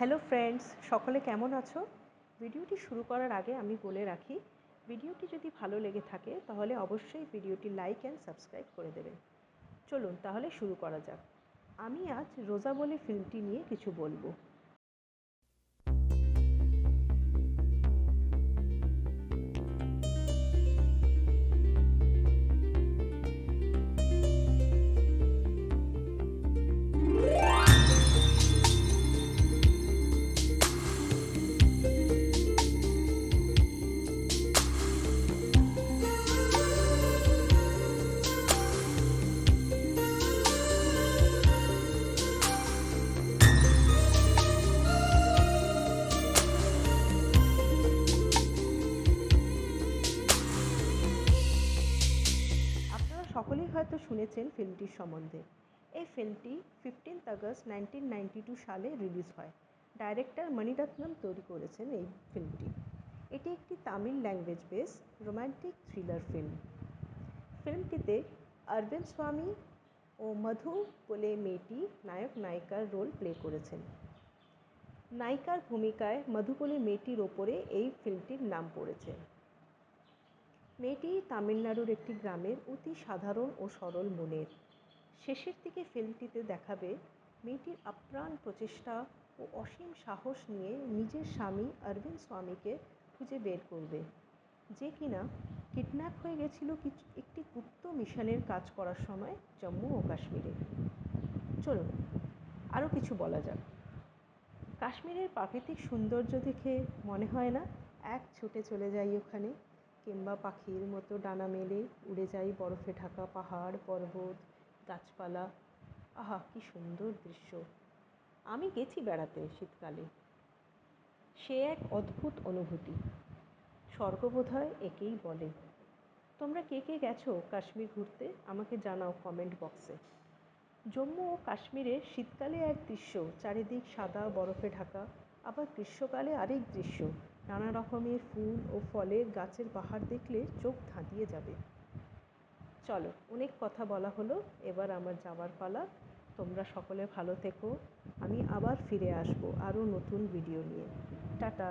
Hello friends, সকলে কেমন আছো? ভিডিওটি শুরু করার আগে আমি বলে রাখি, ভিডিওটি যদি ভালো লেগে থাকে তাহলে অবশ্যই ভিডিওটি লাইক অ্যান্ড সাবস্ক্রাইব করে দেবেন। চলুন তাহলে শুরু করা যাক। আমি আজ রোজা বলে ফিল্মটি নিয়ে কিছু বলবো। আপনারা সকলেই হয়তো শুনেছেন ফিল্মটির সম্বন্ধে। এই ফিল্মটি 15 আগস্ট 1992 সালে রিলিজ হয়। ডাইরেক্টর মণিরত্নম তৈরি করেছেন এই ফিল্মটি। এটি একটি Tamil language base romantic thriller film. ফিল্মটিতে অরবিন্দ স্বামী ও মধু বলে মেয়েটি নায়ক নায়িকার রোল প্লে করেছেন। নায়িকার ভূমিকায় মধু বলে মেয়েটির ওপরে এই ফিল্মটির নাম পড়েছে। মেয়েটি তামিলনাড়ুর একটি গ্রামের অতি সাধারণ ও সরল মনের। শেষের দিকে ফিল্মটিতে দেখাবে মেয়েটির আপ্রাণ প্রচেষ্টা ও অসীম সাহস নিয়ে নিজের স্বামী অরবিন্দ স্বামীকে খুঁজে বের করবে, যে কিনা কিডন্যাপ হয়ে গেছিল একটি গুপ্ত মিশনের কাজ করার সময় জম্মু ও কাশ্মীরে। চলুন আরও কিছু বলা যাক। কাশ্মীরের প্রাকৃতিক সৌন্দর্য দেখে মনে হয় না এক ছুটে চলে যাই ওখানে, কিংবা পাখির মতো ডানা মেলে উড়ে যাই বরফে ঢাকা পাহাড় পর্বত গাছপালা। আহা, কি সুন্দর দৃশ্য! আমি গেছি বেড়াতে শীতকালে, সে এক অদ্ভুত অনুভূতি। স্বর্গ বোধহয় একেই বলে। তোমরা কে কে গেছো কাশ্মীর ঘুরতে আমাকে জানাও কমেন্ট বক্সে। জম্মু ও কাশ্মীরের শীতকালে এক দৃশ্য, চারিদিক সাদা বরফে ঢাকা, আবার গ্রীষ্মকালে আরেক দৃশ্য, নানা রকমের ফুল ও ফলের গাছের বাহার দেখলে চোখ ধাঁধিয়ে যাবে। চলো, অনেক কথা বলা হলো, এবার আমার যাওয়ার পালা। তোমরা সকলে ভালো থেকো। আমি আবার ফিরে আসবো আরও নতুন ভিডিও নিয়ে। টাটা।